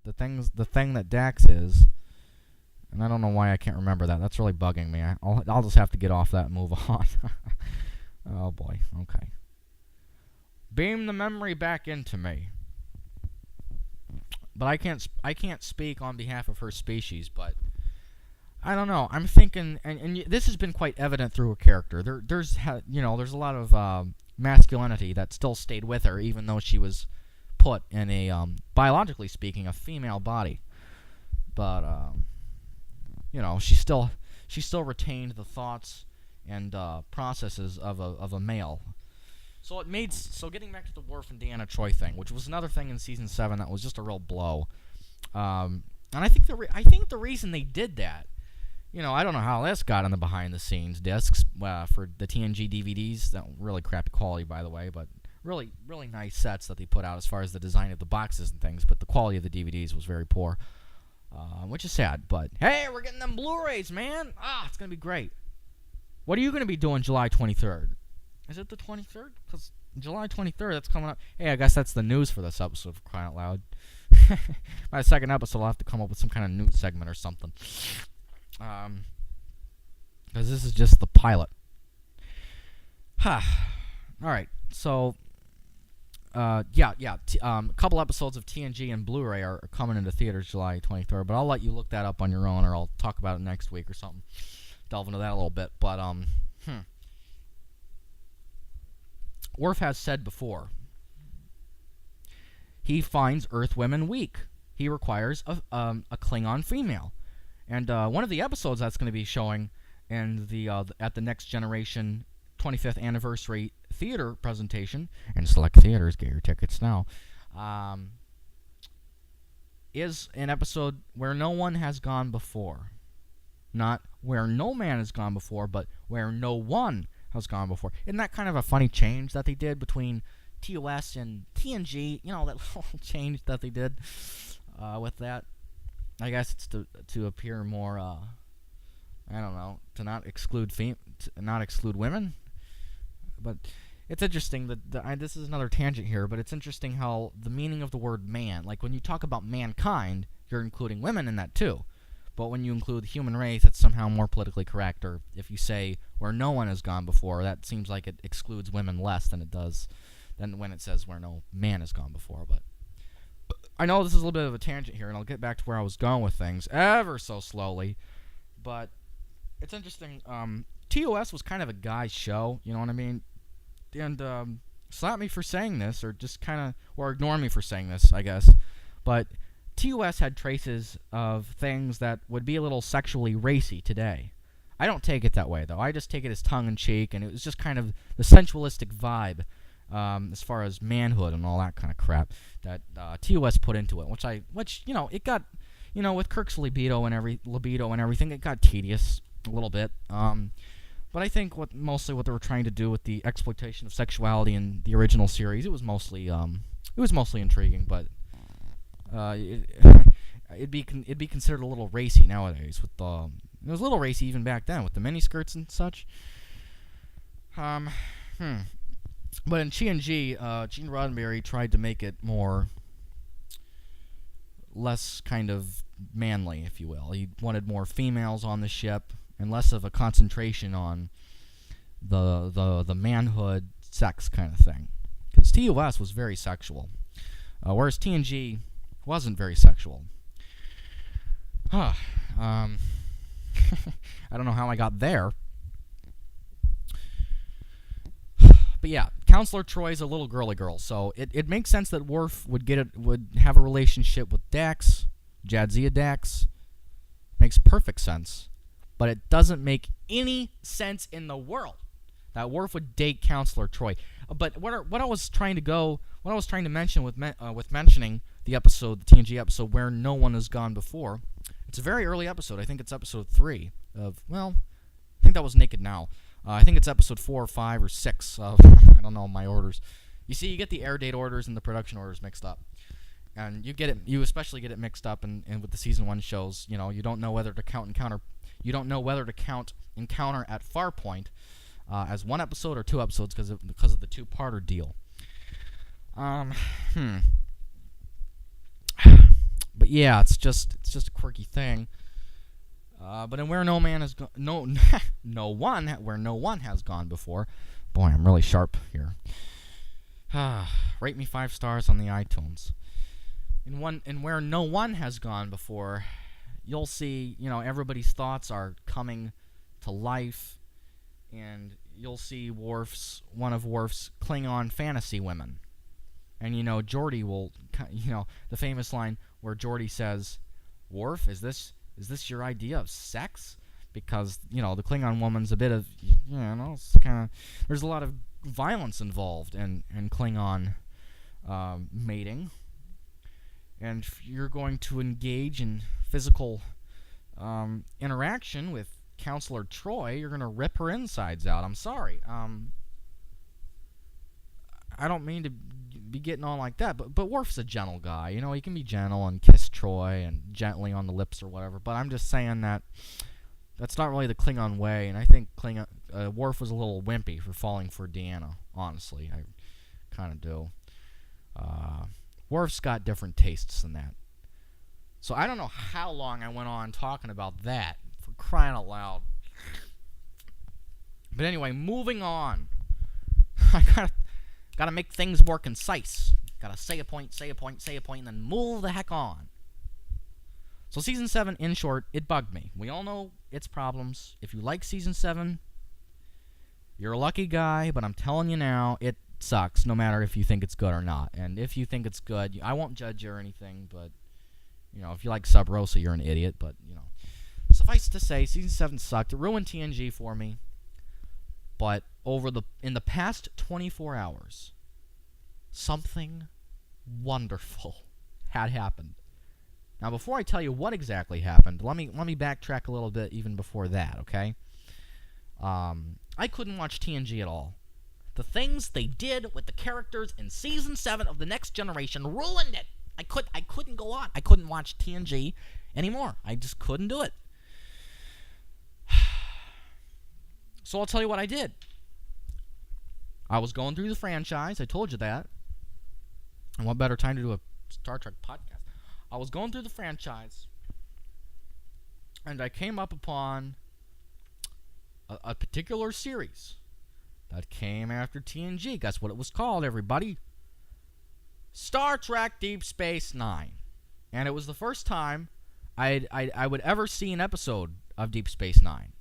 the thing that Dax is, and I don't know why I can't remember that. That's really bugging me. I'll just have to get off that and move on. Oh boy. Okay. Beam the memory back into me. But I can't speak on behalf of her species, but I don't know. I'm thinking, and this has been quite evident through her character. There's a lot of masculinity that still stayed with her, even though she was put in a biologically speaking, a female body. But she still retained the thoughts and processes of a male. So getting back to the Worf and Deanna Troi thing, which was another thing in season 7 that was just a real blow. And I think the reason they did that, I don't know how this got on the behind the scenes discs for the TNG DVDs. That really crappy quality, by the way, but really really nice sets that they put out as far as the design of the boxes and things. But the quality of the DVDs was very poor, which is sad. But hey, we're getting them Blu-rays, man! It's gonna be great. What are you gonna be doing July 23rd? Is it the 23rd? Because July 23rd, that's coming up. Hey, I guess that's the news for this episode, for crying out loud. By the second episode, I'll have to come up with some kind of news segment or something. Because this is just the pilot. Alright, so, a couple episodes of TNG and Blu-ray are coming into theaters July 23rd, but I'll let you look that up on your own, or I'll talk about it next week or something. Delve into that a little bit, but, Worf has said before, he finds Earth women weak. He requires a Klingon female. And one of the episodes that's going to be showing in at the Next Generation 25th Anniversary Theater presentation, and select theaters, get your tickets now, is an episode where no one has gone before. Not where no man has gone before, but where no one has gone before. Isn't that kind of a funny change that they did between TOS and TNG? That little change that they did with that. I guess it's to appear more, I don't know, to not exclude women. But it's interesting that this is another tangent here, but it's interesting how the meaning of the word man, like when you talk about mankind, you're including women in that too. But when you include the human race, it's somehow more politically correct. Or if you say where no one has gone before, that seems like it excludes women less than when it says where no man has gone before. But I know this is a little bit of a tangent here, and I'll get back to where I was going with things ever so slowly. But it's interesting. TOS was kind of a guy's show, you know what I mean? And slap me for saying this, or just kind of, or ignore me for saying this, I guess. But TOS had traces of things that would be a little sexually racy today. I don't take it that way, though. I just take it as tongue-in-cheek, and it was just kind of the sensualistic vibe as far as manhood and all that kind of crap that TOS put into it, which it got, with Kirk's libido and everything, it got tedious a little bit. But I think mostly what they were trying to do with the exploitation of sexuality in the original series, it was mostly intriguing, but it'd be considered a little racy nowadays. It was a little racy even back then with the miniskirts and such. But in TNG, Gene Roddenberry tried to make it less kind of manly, if you will. He wanted more females on the ship and less of a concentration on the manhood sex kind of thing. Because TOS was very sexual, whereas TNG wasn't very sexual. I don't know how I got there. But yeah, Counselor Troy's a little girly girl, so it makes sense that Worf would have a relationship with Dax, Jadzia Dax. Makes perfect sense. But it doesn't make any sense in the world that Worf would date Counselor Troi. But what I was trying to mention with mentioning the TNG episode where no one has gone before, it's a very early episode. I think it's episode 3 of, I think that was Naked Now. I think it's episode 4 or 5 or 6 of, I don't know my orders. You see, you get the air date orders and the production orders mixed up. And you especially get it mixed up and with the season 1 shows, you don't know whether to count Encounter at Farpoint as one episode or 2 episodes because of the 2-parter deal. But But yeah, it's just a quirky thing. But in where no man has where no one has gone before. Boy, I'm really sharp here. Rate me 5 stars on the iTunes. In where no one has gone before, you'll see, everybody's thoughts are coming to life, and you'll see one of Worf's Klingon fantasy women. And, Geordi will, the famous line where Geordi says, "Worf, is this your idea of sex?" Because, the Klingon woman's a bit of, it's kind of, there's a lot of violence involved in Klingon mating. And if you're going to engage in physical interaction with Counselor Troi, you're going to rip her insides out. I'm sorry. I don't mean to be getting on like that, but Worf's a gentle guy. He can be gentle and kiss Troi and gently on the lips or whatever. But I'm just saying that's not really the Klingon way, and I think Worf was a little wimpy for falling for Deanna, honestly. I kind of do. Worf's got different tastes than that. So I don't know how long I went on talking about that, for crying out loud. But anyway, moving on. I gotta make things more concise. Gotta say a point, and then move the heck on. So Season 7, in short, it bugged me. We all know its problems. If you like Season 7, you're a lucky guy, but I'm telling you now, it sucks, no matter if you think it's good or not. And if you think it's good, I won't judge you or anything, but, if you like Sub Rosa, you're an idiot, but, Suffice to say, Season 7 sucked. It ruined TNG for me. But in the past 24 hours, something wonderful had happened. Now, before I tell you what exactly happened, let me backtrack a little bit even before that, okay? I couldn't watch TNG at all. The things they did with the characters in Season 7 of The Next Generation ruined it. I couldn't go on. I couldn't watch TNG anymore. I just couldn't do it. So I'll tell you what I did. I was going through the franchise. I told you that. And what better time to do a Star Trek podcast? I was going through the franchise, and I came up upon a particular series that came after TNG. Guess what it was called, everybody? Star Trek Deep Space Nine. And it was the first time I would ever see an episode of Deep Space Nine.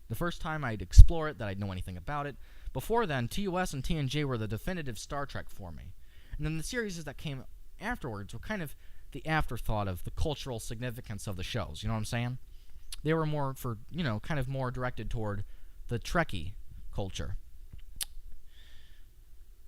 The first time I'd explore it, that I'd know anything about it. Before then, TOS and TNG were the definitive Star Trek for me. And then the series that came afterwards were kind of the afterthought of the cultural significance of the shows. You know what I'm saying? They were more for, kind of more directed toward the Trekkie culture.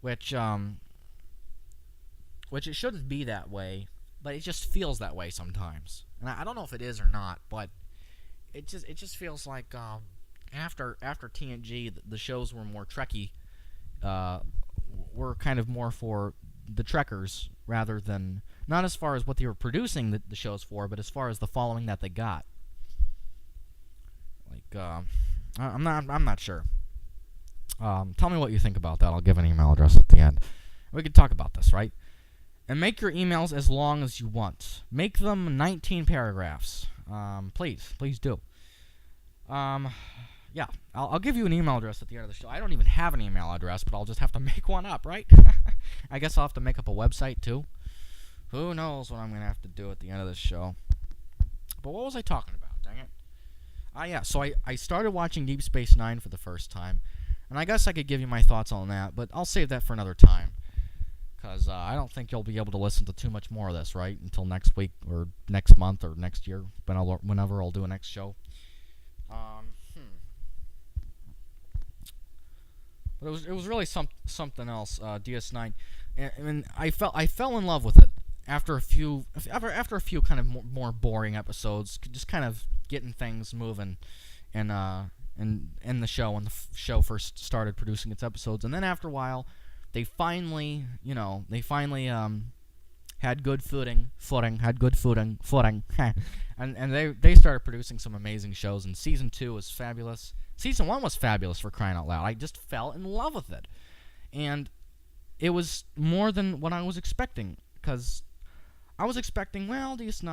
Which it shouldn't be that way, but it just feels that way sometimes. And I don't know if it is or not, but it just feels like after TNG, the shows were more Trekkie, were kind of more for the Trekkers rather than, not as far as what they were producing the shows for, but as far as the following that they got. Like, I'm not sure. Tell me what you think about that. I'll give an email address at the end. We can talk about this, right? And make your emails as long as you want. Make them 19 paragraphs. Please do. Yeah, I'll give you an email address at the end of the show. I don't even have an email address, but I'll just have to make one up, right? I guess I'll have to make up a website, too. Who knows what I'm going to have to do at the end of this show. But what was I talking about? Dang it. Yeah, so I started watching Deep Space Nine for the first time. And I guess I could give you my thoughts on that, but I'll save that for another time. Because I don't think you'll be able to listen to too much more of this, right? Until next week, or next month, or next year, whenever I'll do a next show. But it was really something else, DS9. And I fell in love with it after a few kind of more boring episodes, just kind of getting things moving, and the show when the show first started producing its episodes. And then after a while, they finally had good footing, and they started producing some amazing shows. And Season 2 was fabulous. Season 1 was fabulous, for crying out loud. I just fell in love with it. And it was more than what I was expecting, because I was expecting, well, DS9,